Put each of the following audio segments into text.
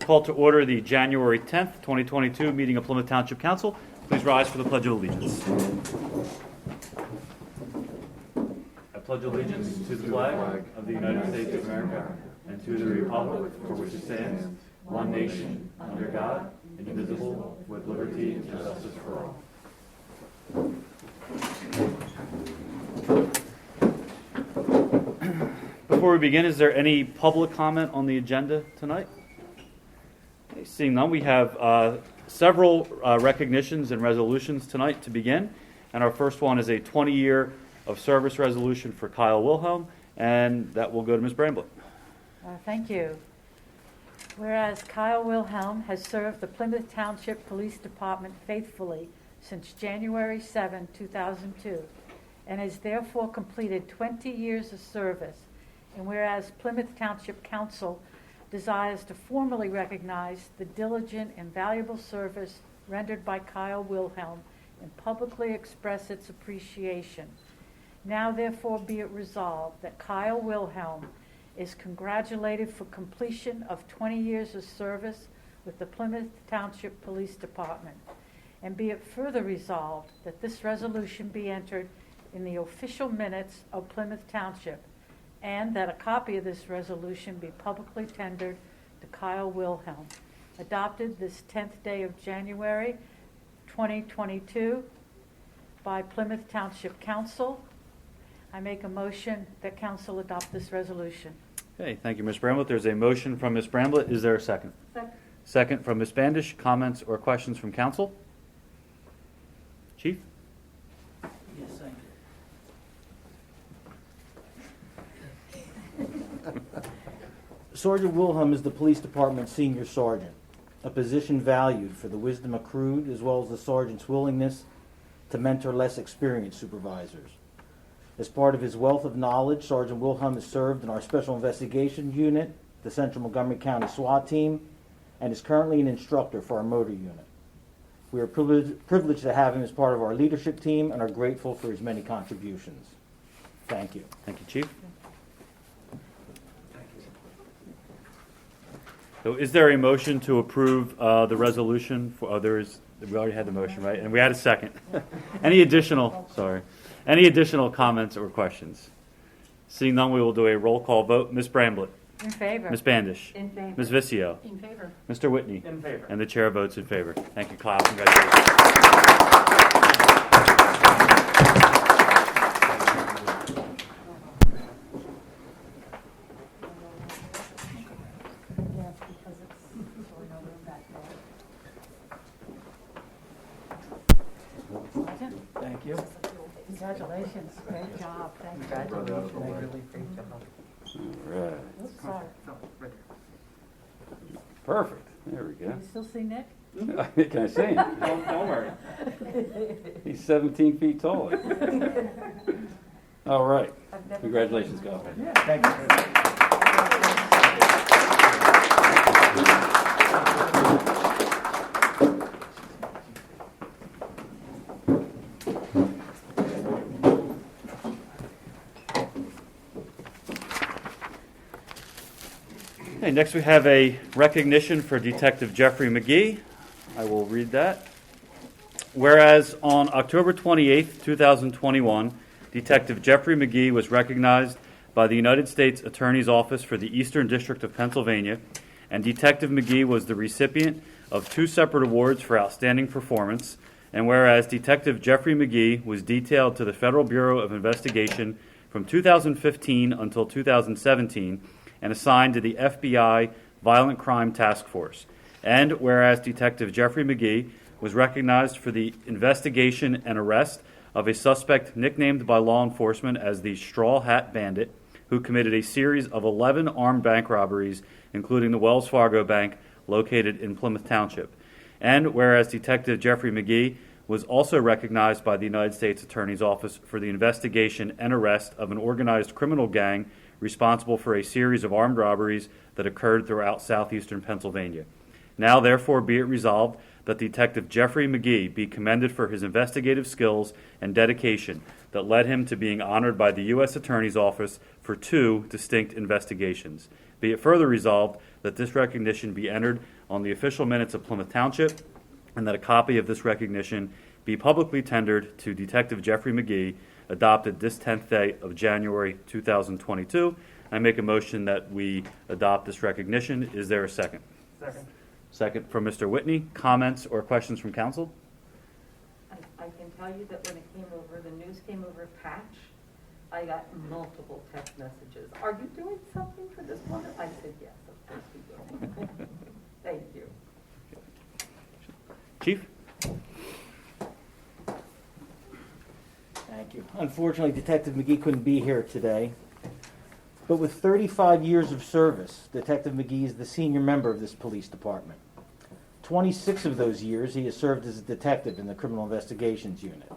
call to order the January 10th, 2022 meeting of Plymouth Township Council. Please rise for the Pledge of Allegiance. I pledge allegiance to the flag of the United States of America and to the republic for which it stands, one nation, under God, indivisible, with liberty and justice for all. Before we begin, is there any public comment on the agenda tonight? Okay, seeing none, we have several recognitions and resolutions tonight to begin. And our first one is a 20-year of service resolution for Kyle Wilhelm, and that will go to Ms. Bramblett. Thank you. Whereas Kyle Wilhelm has served the Plymouth Township Police Department faithfully since January 7, 2002, and has therefore completed 20 years of service, and whereas Plymouth Township Council desires to formally recognize the diligent and valuable service rendered by Kyle Wilhelm and publicly express its appreciation. Now therefore be it resolved that Kyle Wilhelm is congratulated for completion of 20 years of service with the Plymouth Township Police Department. And be it further resolved that this resolution be entered in the official minutes of Plymouth Township, and that a copy of this resolution be publicly tendered to Kyle Wilhelm. Adopted this 10th day of January 2022 by Plymouth Township Council. I make a motion that Council adopt this resolution. Okay, thank you, Ms. Bramblett. There's a motion from Ms. Bramblett. Is there a second? Second. Second from Ms. Bandish. Comments or questions from Council? Chief? Yes, thank you. Sergeant Wilhelm is the Police Department's senior sergeant, a position valued for the wisdom accrued as well as the sergeant's willingness to mentor less experienced supervisors. As part of his wealth of knowledge, Sergeant Wilhelm has served in our Special Investigation Unit, the Central Montgomery County SWAT Team, and is currently an instructor for our motor unit. We are privileged to have him as part of our leadership team and are grateful for his many contributions. Thank you. Thank you, Chief. So is there a motion to approve the resolution? We already had the motion, right? And we had a second. Any additional comments or questions? Seeing none, we will do a roll call vote. Ms. Bramblett? In favor. Ms. Bandish? In favor. Ms. Vissio? In favor. Mr. Whitney? In favor. And the chair votes in favor. Thank you, Kyle. Congratulations. Thank you. Congratulations. Great job. Thank you. Congratulations. Really great job. All right. Oops, sorry. Perfect. There we go. Can you still see Nick? Can I see him? Don't worry. He's 17 feet tall. All right. Congratulations, Kyle. Yeah, thank you. Okay, next we have a recognition for Detective Jeffrey Mcgee. I will read that. Whereas on October 28th, 2021, Detective Jeffrey Mcgee was recognized by the United States Attorney's Office for the Eastern District of Pennsylvania, and Detective Mcgee was the recipient of 2 separate awards for outstanding performance, and whereas Detective Jeffrey Mcgee was detailed to the Federal Bureau of Investigation from 2015 until 2017, and assigned to the FBI Violent Crime Task Force. And whereas Detective Jeffrey Mcgee was recognized for the investigation and arrest of a suspect nicknamed by law enforcement as the Straw Hat Bandit, who committed a series of 11 armed bank robberies, including the Wells Fargo Bank located in Plymouth Township. And whereas Detective Jeffrey Mcgee was also recognized by the United States Attorney's Office for the investigation and arrest of an organized criminal gang responsible for a series of armed robberies that occurred throughout southeastern Pennsylvania. Now therefore be it resolved that Detective Jeffrey Mcgee be commended for his investigative skills and dedication that led him to being honored by the U.S. Attorney's Office for 2 distinct investigations. Be it further resolved that this recognition be entered on the official minutes of Plymouth Township, and that a copy of this recognition be publicly tendered to Detective Jeffrey Mcgee, adopted this 10th day of January 2022. I make a motion that we adopt this recognition. Is there a second? Second. Second from Mr. Whitney. Comments or questions from council? I can tell you that when it came over, the news came over Patch, I got multiple text messages. Are you doing something for this woman? I said, yes, of course we will. Thank you. Chief? Thank you. Unfortunately, Detective Mcgee couldn't be here today. But with 35 years of service, Detective Mcgee is the senior member of this police department. 26 of those years, he has served as a detective in the Criminal Investigations Unit.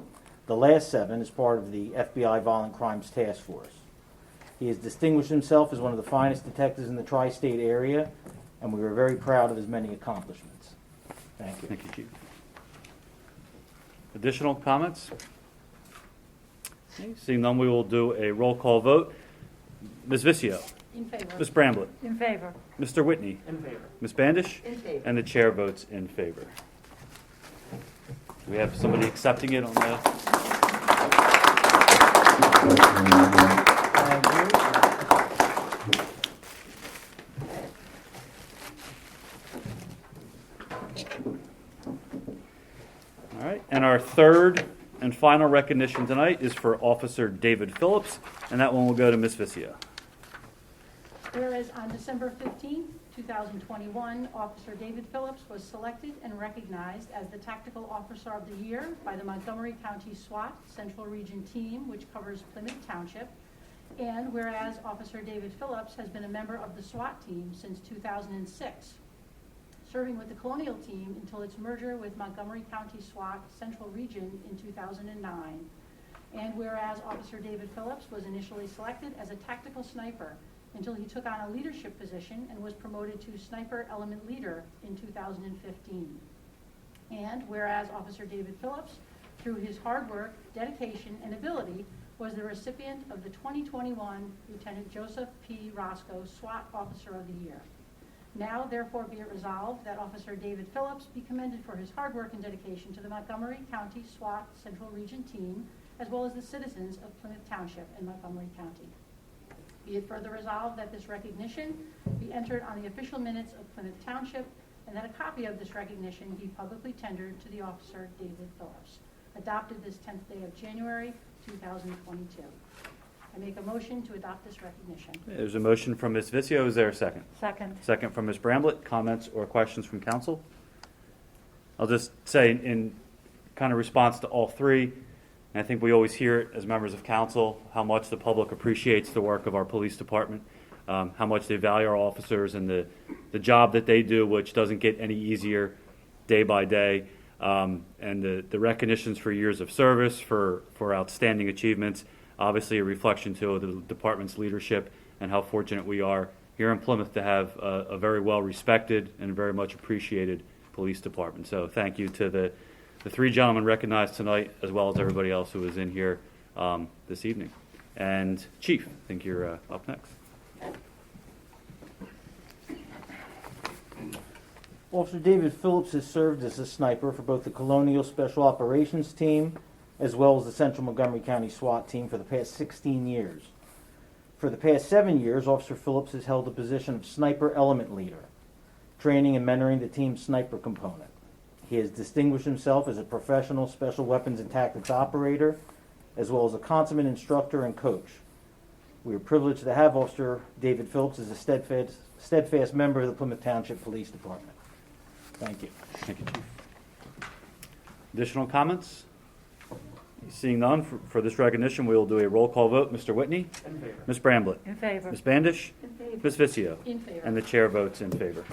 The last 7 as part of the FBI Violent Crimes Task Force. He has distinguished himself as one of the finest detectives in the tri-state area, and we are very proud of his many accomplishments. Thank you. Thank you, Chief. Additional comments? Okay, seeing none, we will do a roll call vote. Ms. Vicio. In favor. Ms. Bramblett. In favor. Mr. Whitney. In favor. Ms. Bandish. In favor. And the chair votes in favor. Do we have somebody accepting it on the... All right, and our third and final recognition tonight is for Officer David Phillips, and that one will go to Ms. Vicio. Whereas on December 15, 2021, Officer David Phillips was selected and recognized as the Tactical Officer of the Year by the Montgomery County SWAT Central Region Team, which covers Plymouth Township. And whereas Officer David Phillips has been a member of the SWAT team since 2006, serving with the Colonial Team until its merger with Montgomery County SWAT Central Region in 2009. And whereas Officer David Phillips was initially selected as a tactical sniper until he took on a leadership position and was promoted to Sniper Element Leader in 2015. And whereas Officer David Phillips, through his hard work, dedication, and ability, was the recipient of the 2021 Lieutenant Joseph P. Roscoe SWAT Officer of the Year. Now, therefore, be it resolved that Officer David Phillips be commended for his hard work and dedication to the Montgomery County SWAT Central Region Team, as well as the citizens of Plymouth Township and Montgomery County. Be it further resolved that this recognition be entered on the official minutes of Plymouth Township, and that a copy of this recognition be publicly tendered to the Officer David Phillips. Adopted this 10th day of January, 2022. I make a motion to adopt this recognition. There's a motion from Ms. Vicio. Is there a second? Second. Second from Ms. Bramblett. Comments or questions from council? I'll just say in kind of response to all three, and I think we always hear it as members of council, how much the public appreciates the work of our police department, how much they value our officers and the job that they do, which doesn't get any easier day by day, and the recognitions for years of service, for outstanding achievements, obviously a reflection to the department's leadership and how fortunate we are here in Plymouth to have a very well-respected and very much appreciated police department. So thank you to the three gentlemen recognized tonight, as well as everybody else who is in here this evening. And Chief, I think you're up next. Officer David Phillips has served as a sniper for both the Colonial Special Operations Team as well as the Central Montgomery County SWAT Team for the past 16 years. For the past 7 years, Officer Phillips has held the position of Sniper Element Leader, training and mentoring the team's sniper component. He has distinguished himself as a professional special weapons and tactics operator, as well as a consummate instructor and coach. We are privileged to have Officer David Phillips as a steadfast member of the Plymouth Township Police Department. Thank you. Thank you, Chief. Additional comments? Seeing none, for this recognition, we will do a roll call vote. Mr. Whitney? In favor. Ms. Bramblett? In favor. Ms. Bandish? In favor. Ms. Vicio? In favor. And the chair votes in favor.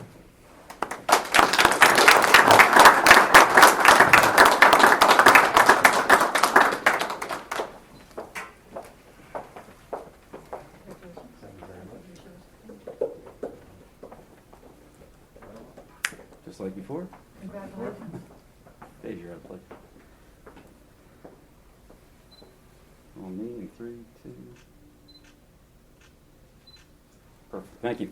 Just like before. Congratulations. Dave, you're out of place. On me in 3, 2. Perfect. Thank you.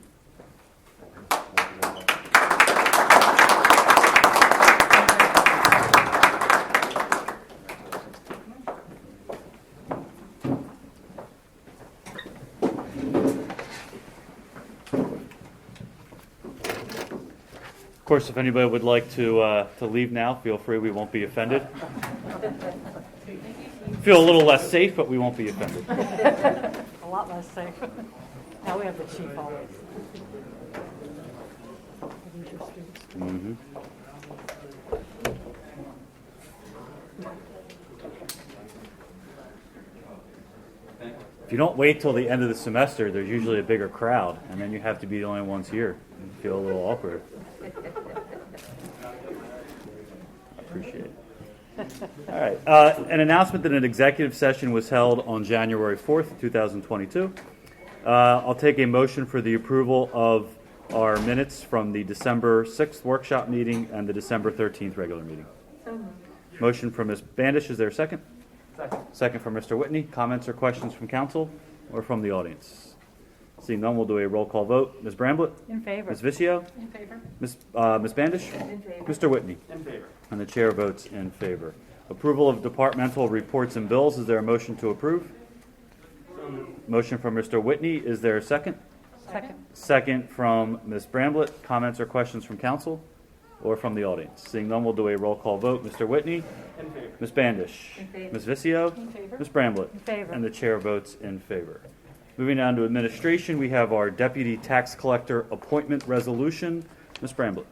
Of course, if anybody would like to leave now, feel free. We won't be offended. Feel a little less safe, but we won't be offended. A lot less safe. Now we have the chief always. Mm-hmm. If you don't wait till the end of the semester, there's usually a bigger crowd, and then you have to be the only ones here. You feel a little awkward. Appreciate it. All right. An announcement that an executive session was held on January 4th, 2022. I'll take a motion for the approval of our minutes from the December 6th workshop meeting and the December 13th regular meeting. So moved. Motion from Ms. Bandish. Is there a second? Second. Second from Mr. Whitney. Comments or questions from council or from the audience? Seeing none, we'll do a roll call vote. Ms. Bramblett? In favor. Ms. Vicio? In favor? Ms. Bandish? In favor. Mr. Whitney? In favor. And the chair votes in favor. Approval of departmental reports and bills. Is there a motion to approve? So moved. Motion from Mr. Whitney. Is there a second? Second. Second from Ms. Bramblett. Comments or questions from council or from the audience? Seeing none, we'll do a roll call vote. Mr. Whitney? In favor. Ms. Bandish? In favor. Ms. Vicio? In favor? Ms. Bramblett? In favor. And the chair votes in favor. Moving on to administration, we have our deputy tax collector appointment resolution. Ms. Bramblett.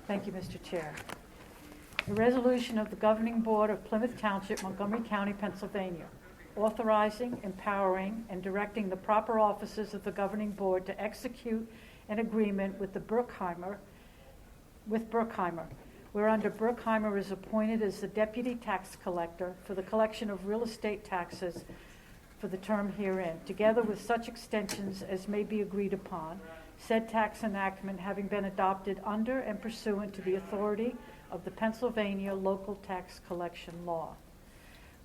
Thank you, Mr. Chair. The resolution of the Governing Board of Plymouth Township, Montgomery County, Pennsylvania, authorizing, empowering, and directing the proper officers of the Governing Board to execute an agreement with Bruckheimer, whereunder Bruckheimer is appointed as the deputy tax collector for the collection of real estate taxes for the term herein, together with such extensions as may be agreed upon, said tax enactment having been adopted under and pursuant to the authority of the Pennsylvania Local Tax Collection Law.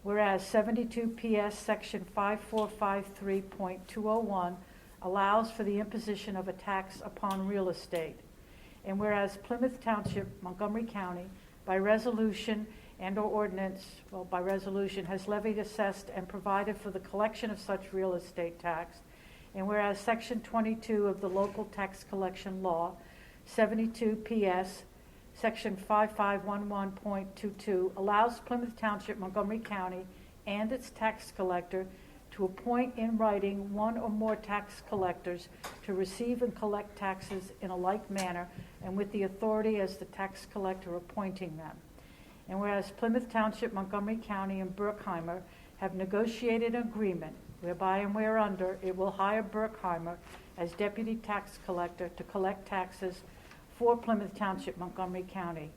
Whereas 72 PS Section 5453.201 allows for the imposition of a tax upon real estate. And whereas Plymouth Township, Montgomery County, by resolution and/or ordinance, by resolution, has levied, assessed, and provided for the collection of such real estate tax. And whereas Section 22 of the Local Tax Collection Law, 72 PS, Section 5511.22, allows Plymouth Township, Montgomery County, and its tax collector to appoint in writing one or more tax collectors to receive and collect taxes in a like manner, and with the authority as the tax collector appointing them. And whereas Plymouth Township, Montgomery County, and Bruckheimer have negotiated an agreement whereby and whereunder it will hire Bruckheimer as deputy tax collector to collect taxes for Plymouth Township, Montgomery County.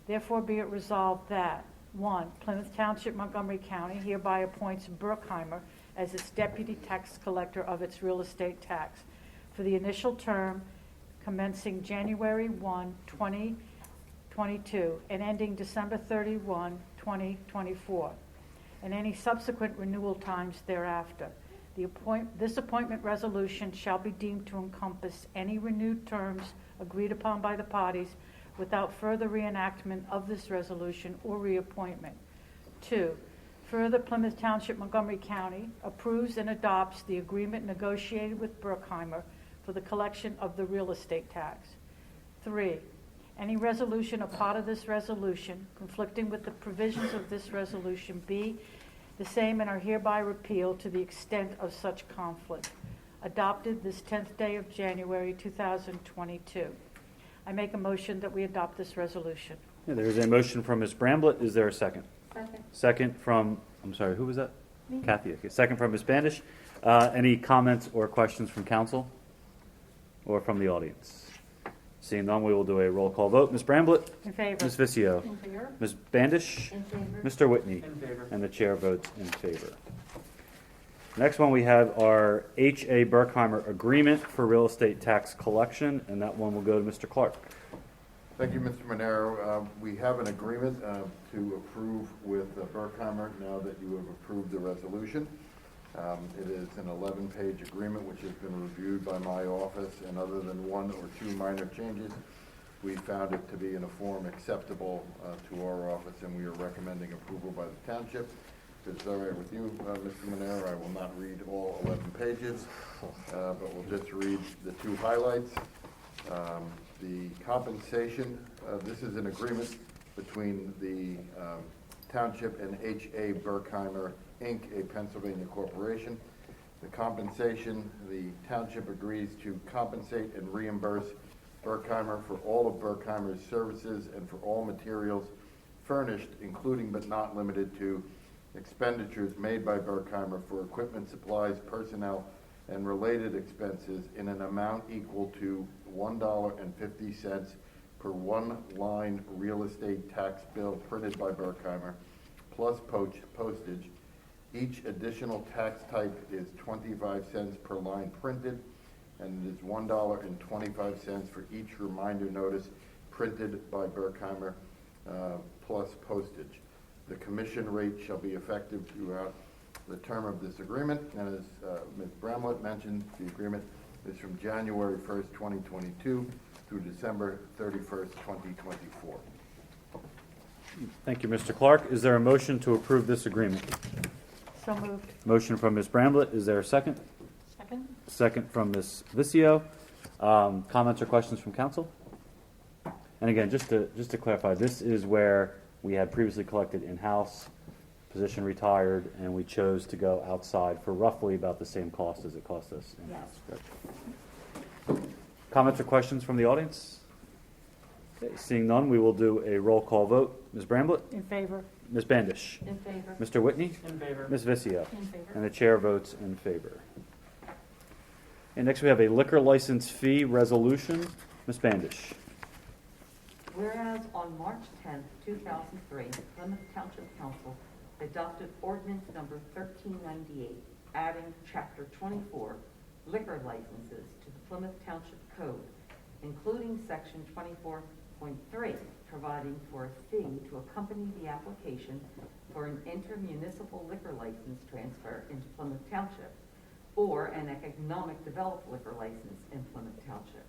Therefore be it resolved that, 1, Plymouth Township, Montgomery County hereby appoints Bruckheimer as its deputy tax collector of its real estate tax for the initial term commencing January 1, 2022 and ending December 31, 2024, and any subsequent renewal times thereafter. This appointment resolution shall be deemed to encompass any renewed terms agreed upon by the parties without further reenactment of this resolution or reappointment. 2, further, Plymouth Township, Montgomery County approves and adopts the agreement negotiated with Bruckheimer for the collection of the real estate tax. 3, any resolution or part of this resolution conflicting with the provisions of this resolution be the same and are hereby repealed to the extent of such conflict. Adopted this 10th day of January 2022. I make a motion that we adopt this resolution. Yeah, there is a motion from Ms. Bramblett. Is there a second? Second. Second from, I'm sorry, who was that? Me. Kathy. Okay. Second from Ms. Bandish. Any comments or questions from council or from the audience? Seeing none, we will do a roll call vote. Ms. Bramblett? In favor. Ms. Vicio? In favor? Ms. Bandish? In favor. Mr. Whitney? In favor. And the chair votes in favor. Next one, we have our H.A. Bruckheimer agreement for real estate tax collection, and that one will go to Mr. Clark. Thank you, Mr. Monero. We have an agreement to approve with Berkheimer now that you have approved the resolution. It is an 11-page agreement which has been reviewed by my office, and other than one or two minor changes, we found it to be in a form acceptable to our office, and we are recommending approval by the township. If it's all right with you, Mr. Monero, I will not read all 11 pages, but we'll just read the two highlights. The compensation, this is an agreement between the township and H.A. Berkheimer, Inc., a Pennsylvania corporation. The compensation, the township agrees to compensate and reimburse Berkheimer for all of Berkheimer's services and for all materials furnished, including but not limited to expenditures made by Berkheimer for equipment, supplies, personnel, and related expenses in an amount equal to $1.50 per one-line real estate tax bill printed by Berkheimer, plus postage. Each additional tax type is 25 cents per line printed, and it is $1.25 for each reminder notice printed by Berkheimer, plus postage. The commission rate shall be effective throughout the term of this agreement, and as Ms. Bramlett mentioned, the agreement is from January 1st, 2022 through December 31st, 2024. Thank you, Mr. Clark. Is there a motion to approve this agreement? So moved. Motion from Ms. Bramlett. Is there a second? Second? Second from Ms. Vicio. Comments or questions from council? And again, just to clarify, this is where we had previously collected in-house, position retired, and we chose to go outside for roughly about the same cost as it cost us in-house. Correct. Comments or questions from the audience? Okay, seeing none, we will do a roll call vote. Ms. Bramlett? In favor. Ms. Bandish? In favor? Mr. Whitney? In favor. Ms. Vicio? In favor. And the chair votes in favor. And next we have a liquor license fee resolution. Ms. Bandish? Whereas on March 10th, 2003, Plymouth Township Council adopted ordinance number 1398, adding Chapter 24, liquor licenses to the Plymouth Township Code, including Section 24.3, providing for a fee to accompany the application for an intermunicipal liquor license transfer into Plymouth Township, or an economic developed liquor license in Plymouth Township.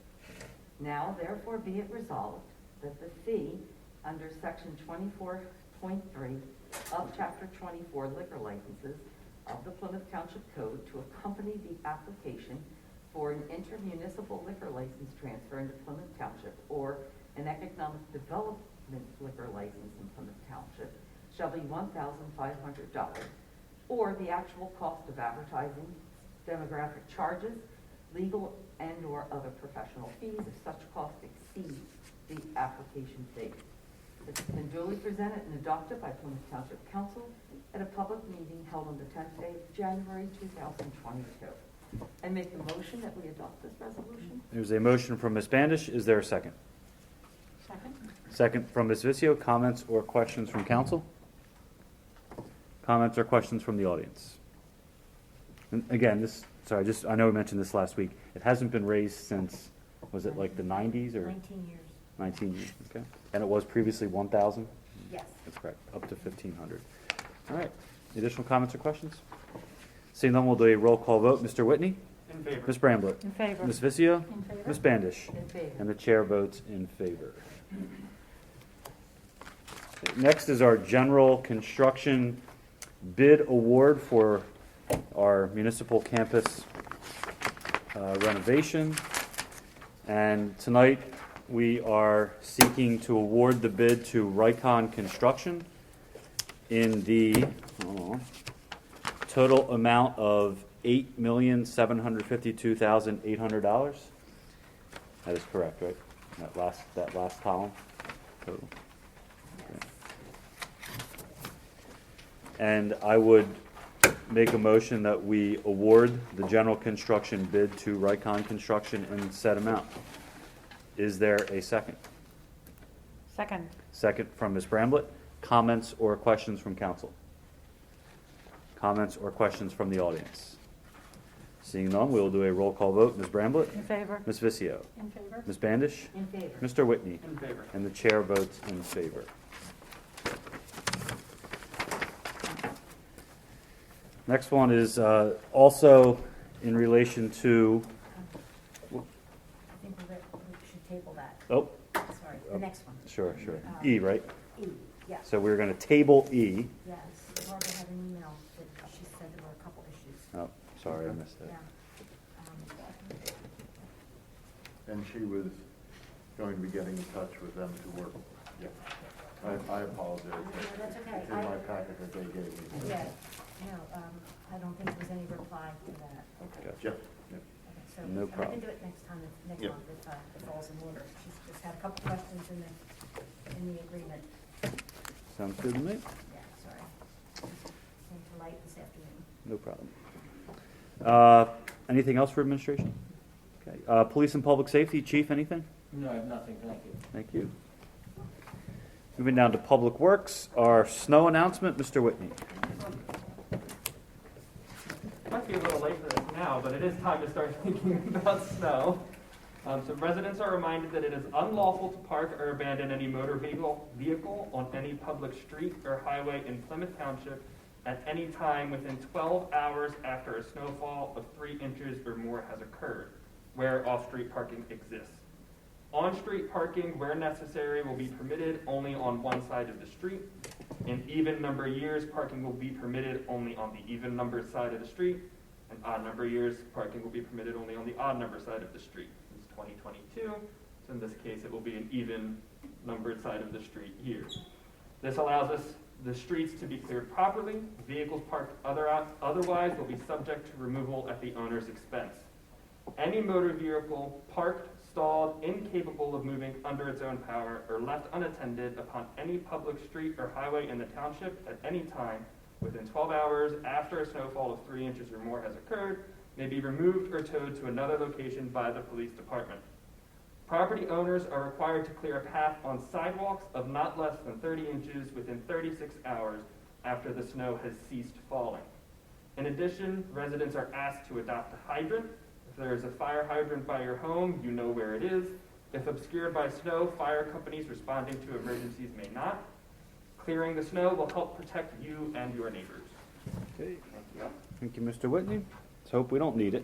Now, therefore, be it resolved that the fee under Section 24.3 of Chapter 24 liquor licenses of the Plymouth Township Code to accompany the application for an intermunicipal liquor license transfer into Plymouth Township or an economic development liquor license in Plymouth Township shall be $1,500, or the actual cost of advertising, demographic charges, legal and or other professional fees if such cost exceeds the application fee. This has been duly presented and adopted by Plymouth Township Council at a public meeting held on the 10th day of January 2022. I make the motion that we adopt this resolution. There's a motion from Ms. Bandish. Is there a second? Second? Second from Ms. Vicio. Comments or questions from council? Comments or questions from the audience? And again, I know we mentioned this last week. It hasn't been raised since, was it like the 90s or? 19 years. 19 years, okay. And it was previously 1,000? Yes. That's correct, up to 1,500. All right, additional comments or questions? Seeing none, we'll do a roll call vote. Mr. Whitney? In favor. Ms. Bramblett? In favor. Ms. Vicio? In favor? Ms. Bandish? In favor. And the chair votes in favor. Okay, next is our general construction bid award for our municipal campus renovation. And tonight, we are seeking to award the bid to Rycon Construction in the total amount of $8,752,800. That is correct, right? That last column. Total. Okay. And I would make a motion that we award the general construction bid to Rycon Construction in said amount. Is there a second? Second. Second from Ms. Bramblett. Comments or questions from council? Comments or questions from the audience? Seeing none, we will do a roll call vote. Ms. Bramblett? In favor? Ms. Vizio? In favor? Ms. Bandish? In favor. Mr. Whitney? In favor. And the chair votes in favor. Next one is also in relation to, I think we should table that. oh, Sorry, the next one. sure. E, right? E, yes, So we're going to table E. yes. Barbara had an email that she said there were a couple issues. Oh, sorry, I missed it. Yeah. And she was going to be getting in touch with them to work. Yeah. I apologize. That's okay. It's in my packet that they gave me. Yeah, no, I don't think there's any reply to that. Okay. Gotcha. Yep. Yep. Okay, so No we problem. can do it next time, next Yep. month if it falls in order. She's just had a couple questions in the agreement. Sounds good to me. Yeah, sorry. Came to light this afternoon. No problem. Anything else for administration? Okay. Police and public safety, chief, anything? No, I have nothing, thank you. Thank you. Moving down to public works, our snow announcement, Mr. Whitney. Might be a little late for this now, but it is time to start thinking about snow. So residents are reminded that it is unlawful to park or abandon any motor vehicle on any public street or highway in Plymouth Township at any time within 12 hours after a snowfall of 3 inches or more has occurred, where off-street parking exists. On-street parking, where necessary, will be permitted only on one side of the street. In even number years, parking will be permitted only on the even numbered side of the street. And odd number years, parking will be permitted only on the odd number side of the street. It's 2022, so in this case, it will be an even numbered side of the street year. This allows us the streets to be cleared properly. Vehicles parked otherwise will be subject to removal at the owner's expense. Any motor vehicle parked, stalled, incapable of moving under its own power, or left unattended upon any public street or highway in the township at any time within 12 hours after a snowfall of 3 inches or more has occurred may be removed or towed to another location by the police department. Property owners are required to clear a path on sidewalks of not less than 30 inches within 36 hours after the snow has ceased falling. In addition, residents are asked to adopt a hydrant. If there is a fire hydrant by your home, you know where it is. If obscured by snow, fire companies responding to emergencies may not. Clearing the snow will help protect you and your neighbors. Okay. Thank you, Mr. Whitney. Let's hope we don't need it.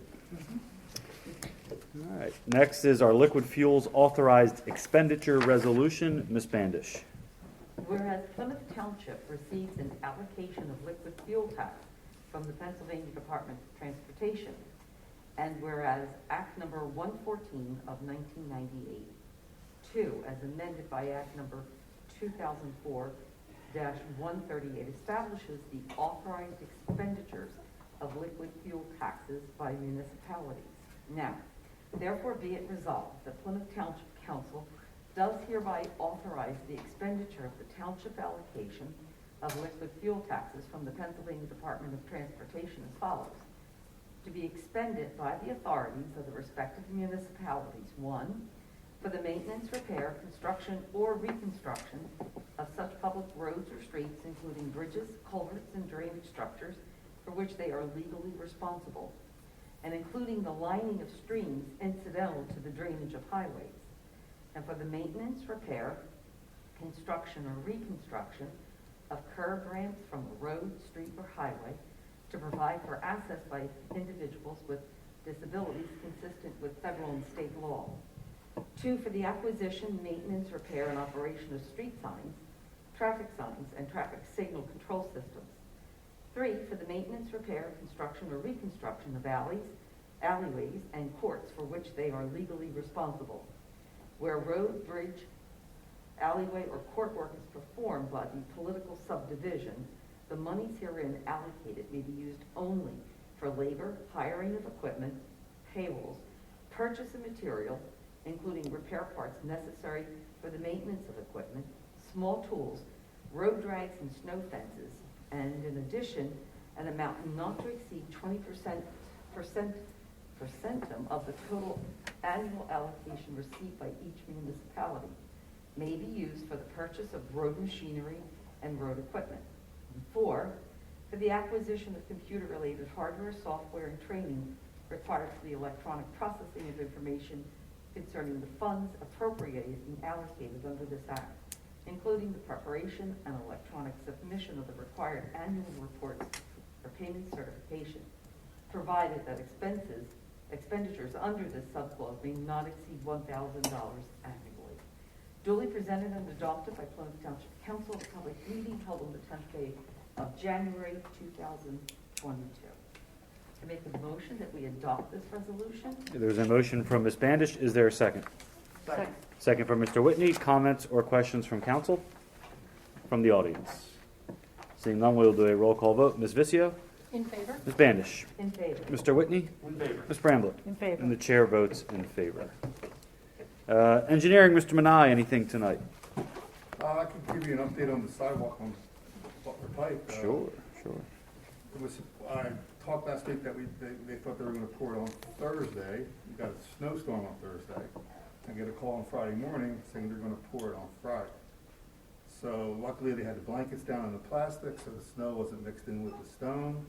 All right. Next is our liquid fuels authorized expenditure resolution. Ms. Bandish. Whereas Plymouth Township receives an allocation of liquid fuel tax from the Pennsylvania Department of Transportation, and whereas Act Number 114 of 1998, 2, as amended by Act Number 2004-138, establishes the authorized expenditures of liquid fuel taxes by municipalities. Now, therefore be it resolved that Plymouth Township Council does hereby authorize the expenditure of the township allocation of liquid fuel taxes from the Pennsylvania Department of Transportation as follows: to be expended by the authorities of the respective municipalities, 1, for the maintenance, repair, construction, or reconstruction of such public roads or streets, including bridges, culverts, and drainage structures, for which they are legally responsible, and including the lining of streams incidental to the drainage of highways, and for the maintenance, repair, construction, or reconstruction of curb ramps from a road, street, or highway, to provide for access by individuals with disabilities consistent with federal and state law. 2, for the acquisition, maintenance, repair, and operation of street signs, traffic signs, and traffic signal control systems. 3, for the maintenance, repair, construction, or reconstruction of alleys, alleyways, and courts for which they are legally responsible. Where road, bridge, alleyway, or court work is performed by the political subdivision, the monies herein allocated may be used only for labor, hiring of equipment, payrolls, purchase of material, including repair parts necessary for the maintenance of equipment, small tools, road drags and snow fences, and in addition, an amount not to exceed 20% of the total annual allocation received by each municipality may be used for the purchase of road machinery and road equipment. 4, for the acquisition of computer-related hardware, software, and training required for the electronic processing of information concerning the funds appropriated and allocated under this act, including the preparation and electronic submission of the required annual reports for payment certification, provided that expenditures under this subclause may not exceed $1,000 annually. Duly presented and adopted by Plymouth Township Council at a public meeting held on the 10th day of January 2022. I make a motion that we adopt this resolution. There's a motion from Ms. Bandish. Is there a second? Second. Second from Mr. Whitney. Comments or questions from council? From the audience? Seeing none, we'll do a roll call vote. Ms. Vicio? In favor? Ms. Bandish? In favor. Mr. Whitney? In favor. Ms. Bramblett? In favor. And the chair votes in favor. Engineering, Mr. Manai, anything tonight? I can give you an update on the sidewalk on Butler Pike. Sure. It was, I talked last week that they thought they were gonna pour it on Thursday. We got a snowstorm on Thursday. I get a call on Friday morning saying they're gonna pour it on Friday. So luckily they had the blankets down on the plastic, so the snow wasn't mixed in with the stone.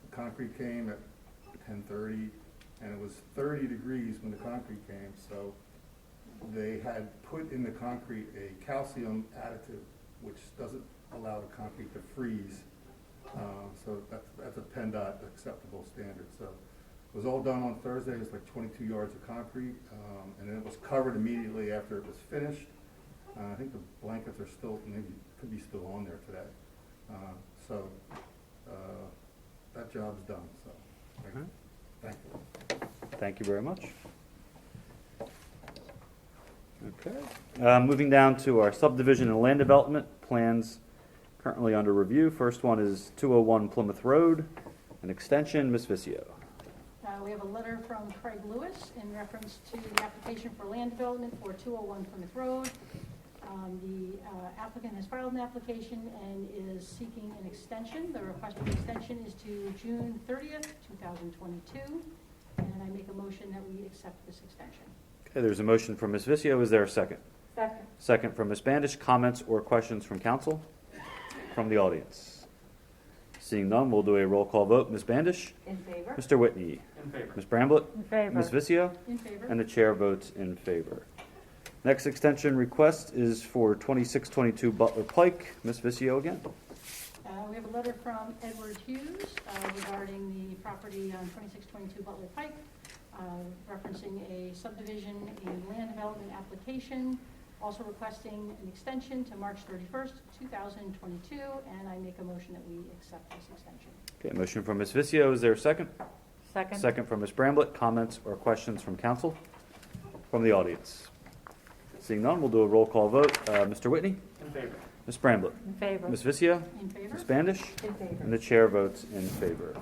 The concrete came at 10:30, and it was 30 degrees when the concrete came, so they had put in the concrete a calcium additive, which doesn't allow the concrete to freeze. So that's a PennDOT acceptable standard. So it was all done on Thursday. It was like 22 yards of concrete, and then it was covered immediately after it was finished. I think the blankets are still, maybe could be still on there today. So that job's done. So thank you. Thank you very much. Okay. Moving down to our subdivision and land development plans currently under review. First one is 201 Plymouth Road, an extension. Ms. Vicio. We have a letter from Craig Lewis in reference to the application for land development for 201 Plymouth Road. The applicant has filed an application and is seeking an extension. The requested extension is to June 30th, 2022, and I make a motion that we accept this extension. Okay, there's a motion from Ms. Vicio. Is there a second? Second. Second from Ms. Bandish. Comments or questions from council? From the audience? Seeing none, we'll do a roll call vote. Ms. Bandish? In favor. Mr. Whitney? In favor. Ms. Bramblett? In favor. Ms. Vicio? In favor? And the chair votes in favor. Next extension request is for 2622 Butler Pike. Ms. Vicio again. We have a letter from Edward Hughes regarding the property on 2622 Butler Pike, referencing a subdivision and land development application, also requesting an extension to March 31st, 2022, and I make a motion that we accept this extension. Okay, motion from Ms. Vicio. Is there a second? Second. Second from Ms. Bramblett. Comments or questions from council? From the audience? Seeing none, we'll do a roll call vote. Mr. Whitney? In favor. Ms. Bramblett? In favor. Ms. Vicio? In favor? Ms. Bandish? In favor. And the chair votes in favor.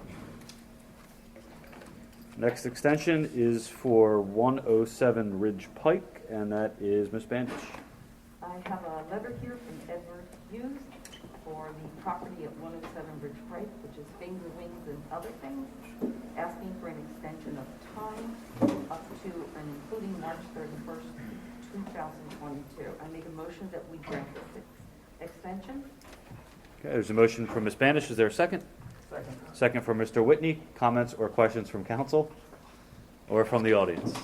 Next extension is for 107 Ridge Pike, and that is Ms. Bandish. I have a letter here from Edward Hughes for the property at 107 Ridge Pike, which is Finger Wings and Other Things, asking for an extension of time up to and including March 31st, 2022. I make a motion that we grant this extension. Okay, there's a motion from Ms. Bandish. Is there a second? Second. Second from Mr. Whitney. Comments or questions from council or from the audience?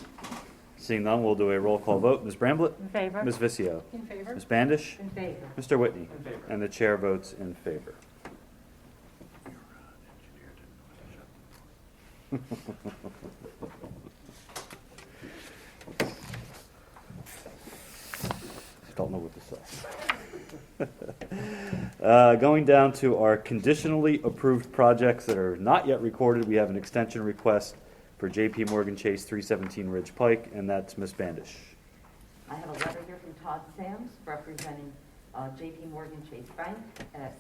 Seeing none, we'll do a roll call vote. Ms. Bramblett? In favor. Ms. Vicio? In favor? Ms. Bandish? In favor. Mr. Whitney? In favor. And the chair votes in favor. Don't know what to say. Going down to our conditionally approved projects that are not yet recorded, we have an extension request for J.P. Morgan Chase 317 Ridge Pike, and that's Ms. Bandish. I have a letter here from Todd Sams representing J.P. Morgan Chase Bank at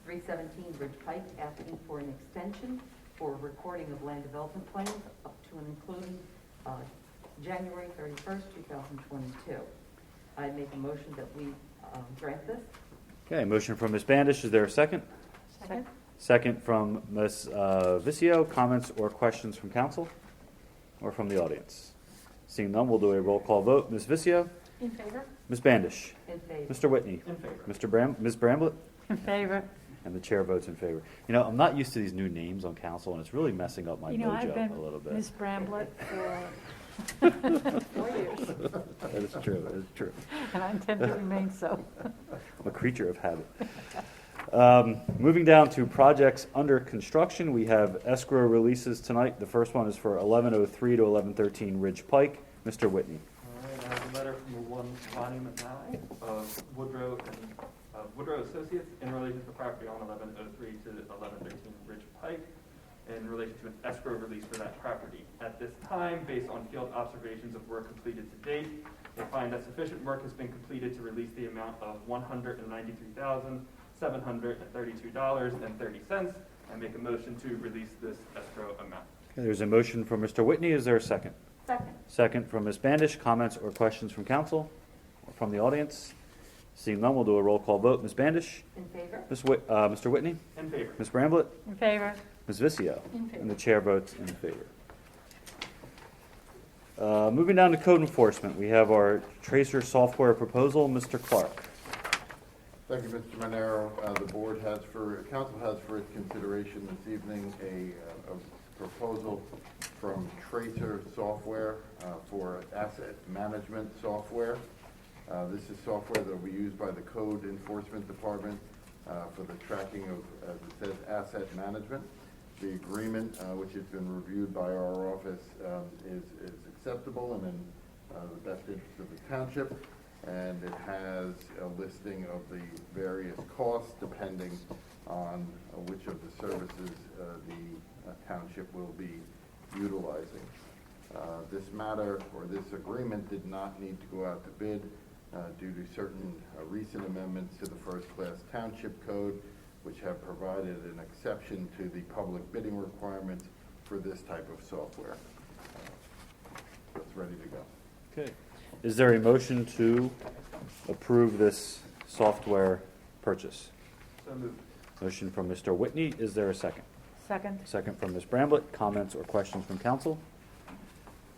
317 Ridge Pike, asking for an extension for recording of land development plans up to and including January 31st, 2022. I make a motion that we grant this. Okay, motion from Ms. Bandish. Is there a second? Second. Second from Ms. Vicio. Comments or questions from council or from the audience? Seeing none, we'll do a roll call vote. Ms. Vicio? In favor? Ms. Bandish? In favor. Mr. Whitney? In favor. Ms. Bramblett? In favor. And the chair votes in favor. You know, I'm not used to these new names on council, and it's really messing up my You know, I've mojo been a little bit. Ms. Bramblett for 4 years, That is true, that is true. and I intend to remain so. I'm a creature of habit. Moving down to projects under construction, we have escrow releases tonight. The first one is for 1103 to 1113 Ridge Pike. Mr. Whitney. All right, I have a letter from Lonnie Mackay of Woodrow Associates in relation to the property on 1103 to 1113 Ridge Pike in relation to an escrow release for that property. At this time, based on field observations of work completed to date, they find that sufficient work has been completed to release the amount of $193,732.30 and make a motion to release this escrow amount. Okay, there's a motion from Mr. Whitney. Is there a second? Second. Second from Ms. Bandish. Comments or questions from council or from the audience? Seeing none, we'll do a roll call vote. Ms. Bandish? In favor? Mr. Whitney? In favor. Ms. Bramblett? In favor? Ms. Vicio? In favor. And the chair votes in favor. Moving down to code enforcement, we have our tracer software proposal. Mr. Clark. Thank you, Mr. Manero. The council has for its consideration this evening a proposal from Tracer Software for asset management software. This is software that will be used by the Code Enforcement Department for the tracking of, as it says, asset management. The agreement, which has been reviewed by our office, is acceptable and in the best interest of the township. And it has a listing of the various costs depending on which of the services the township will be utilizing. This matter, or this agreement, did not need to go out to bid due to certain recent amendments to the first-class township code, which have provided an exception to the public bidding requirements for this type of software. So it's ready to go. Okay. Is there a motion to approve this software purchase? So moved. Motion from Mr. Whitney. Is there a second? Second? Second from Ms. Bramblett. Comments or questions from council?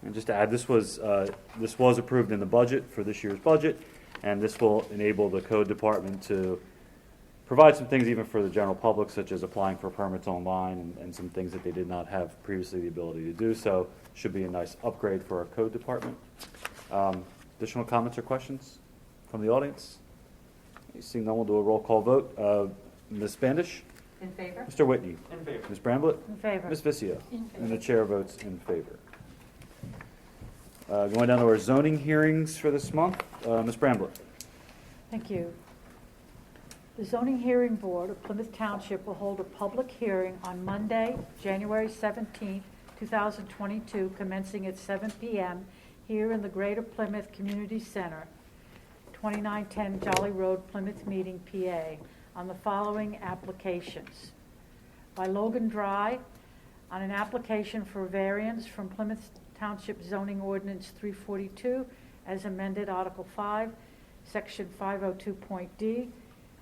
And just to add, this was approved in the budget for this year's budget, and this will enable the code department to provide some things even for the general public, such as applying for permits online and some things that they did not have previously the ability to do. So should be a nice upgrade for our code department. Additional comments or questions from the audience? Seeing none, we'll do a roll call vote. Ms. Bandish? In favor? Mr. Whitney? In favor. Ms. Bramblett? In favor? Ms. Vicio? In favor. And the chair votes in favor. Going down to our zoning hearings for this month, Ms. Bramblett. Thank you. The Zoning Hearing Board of Plymouth Township will hold a public hearing on Monday, January 17, 2022, commencing at 7 p.m. here in the Greater Plymouth Community Center, 2910 Jolly Road, Plymouth Meeting, PA, on the following applications. By Logan Dry, on an application for variance from Plymouth Township Zoning Ordinance 342, as amended Article 5, Section 502.d.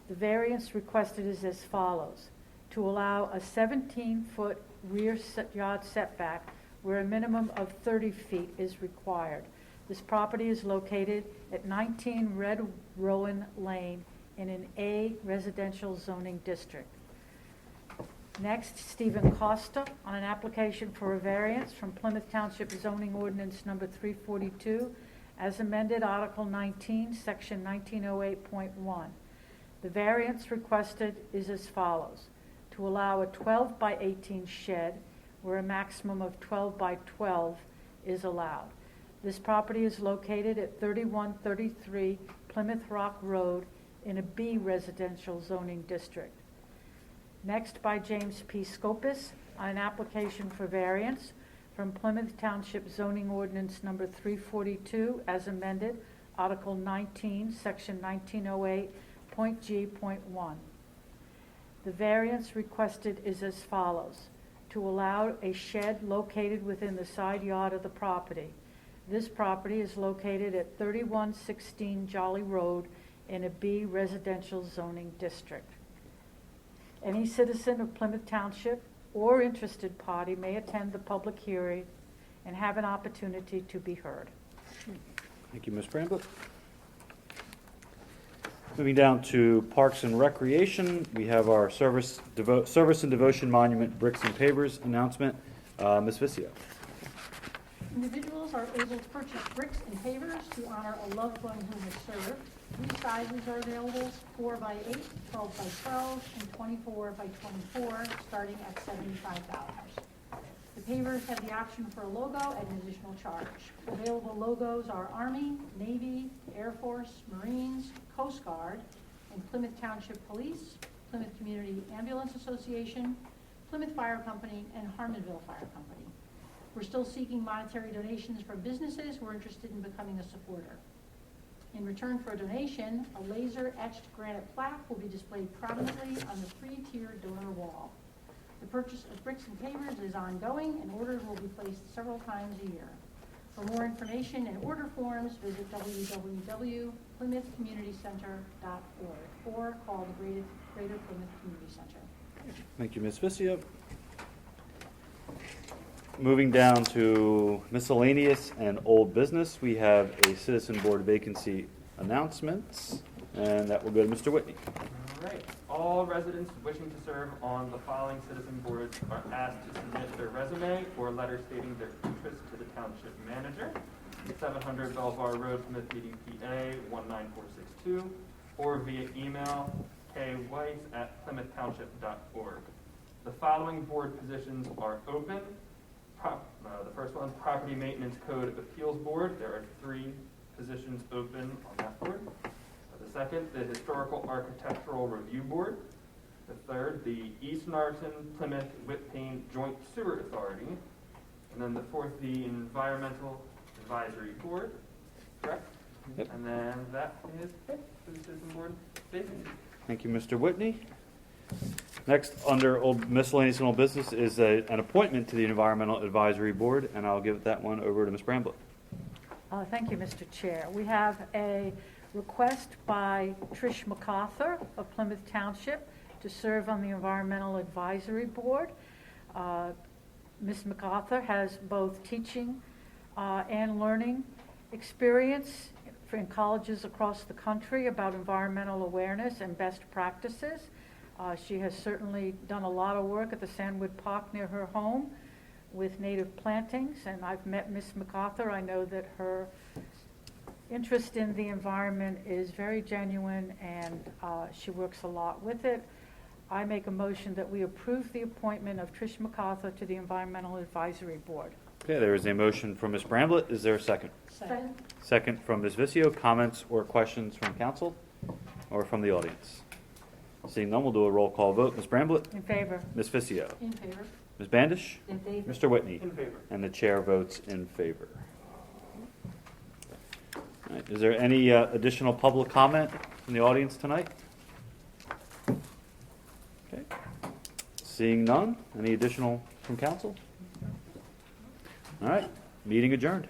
The variance requested is as follows: to allow a 17-foot rear yard setback where a minimum of 30 feet is required. This property is located at 19 Red Rowan Lane in an A residential zoning district. Next, Stephen Costa, on an application for a variance from Plymouth Township Zoning Ordinance Number 342, as amended Article 19, Section 1908.1. The variance requested is as follows: to allow a 12 by 18 shed where a maximum of 12 by 12 is allowed. This property is located at 3133 Plymouth Rock Road in a B residential zoning district. Next, by James P. Scopus, on an application for variance from Plymouth Township Zoning Ordinance Number 342, as amended, Article 19, Section 1908.g.1. The variance requested is as follows: to allow a shed located within the side yard of the property. This property is located at 3116 Jolly Road in a B residential zoning district. Any citizen of Plymouth Township or interested party may attend the public hearing and have an opportunity to be heard. Thank you, Ms. Bramblett. Moving down to Parks and Recreation, we have our Service and Devotion Monument Bricks and Pavers announcement. Ms. Vicio. Individuals are able to purchase bricks and pavers to honor a loved one who has served. 3 sizes are available, 4 by 8, 12 by 12, and 24 by 24, starting at $75. The pavers have the option for a logo at an additional charge. Available logos are Army, Navy, Air Force, Marines, Coast Guard, and Plymouth Township Police, Plymouth Community Ambulance Association, Plymouth Fire Company, and Harmonville Fire Company. We're still seeking monetary donations from businesses who are interested in becoming a supporter. In return for a donation, a laser-etched granite plaque will be displayed prominently on the 3-tiered donor wall. The purchase of bricks and pavers is ongoing, and orders will be placed several times a year. For more information and order forms, visit www.plymouthcommunitycenter.org or call the Greater Plymouth Community Center. Thank you, Ms. Vicio. Moving down to Miscellaneous and Old Business, we have a Citizen Board vacancy announcements, and that will go to Mr. Whitney. All right. All residents wishing to serve on the following citizen boards are asked to submit their resume or letter stating their interest to the township manager, 700 Belvoir Road, Plymouth, PA 19462, or via email kweiss@plymouthtownship.org. The following board positions are open. The first one, Property Maintenance Code Appeals Board. There are 3 positions open on that board. The second, the Historical Architectural Review Board. The third, the East Narton Plymouth Whitpain Joint Sewer Authority. And then the fourth, the Environmental Advisory Board. Correct? Yep. And then that is it for the Citizen Board vacancy. Thank you, Mr. Whitney. Next, under Old Miscellaneous and Old Business, is an appointment to the Environmental Advisory Board, and I'll give that one over to Ms. Bramblett. Thank you, Mr. Chair. We have a request by Trish MacArthur of Plymouth Township to serve on the Environmental Advisory Board. Ms. MacArthur has both teaching and learning experience in colleges across the country about environmental awareness and best practices. She has certainly done a lot of work at the Sandwood Park near her home with native plantings, and I've met Ms. MacArthur. I know that her interest in the environment is very genuine, and she works a lot with it. I make a motion that we approve the appointment of Trish MacArthur to the Environmental Advisory Board. Okay, there is a motion from Ms. Bramblett. Is there a second? Second. Second from Ms. Vicio. Comments or questions from council or from the audience? Seeing none, we'll do a roll call vote. Ms. Bramblett? In favor? Ms. Vicio? In favor. Ms. Bandish? In favor? Mr. Whitney? In favor. And the chair votes in favor. All right, is there any additional public comment from the audience tonight? Okay. Seeing none, any additional from council? All right, meeting adjourned.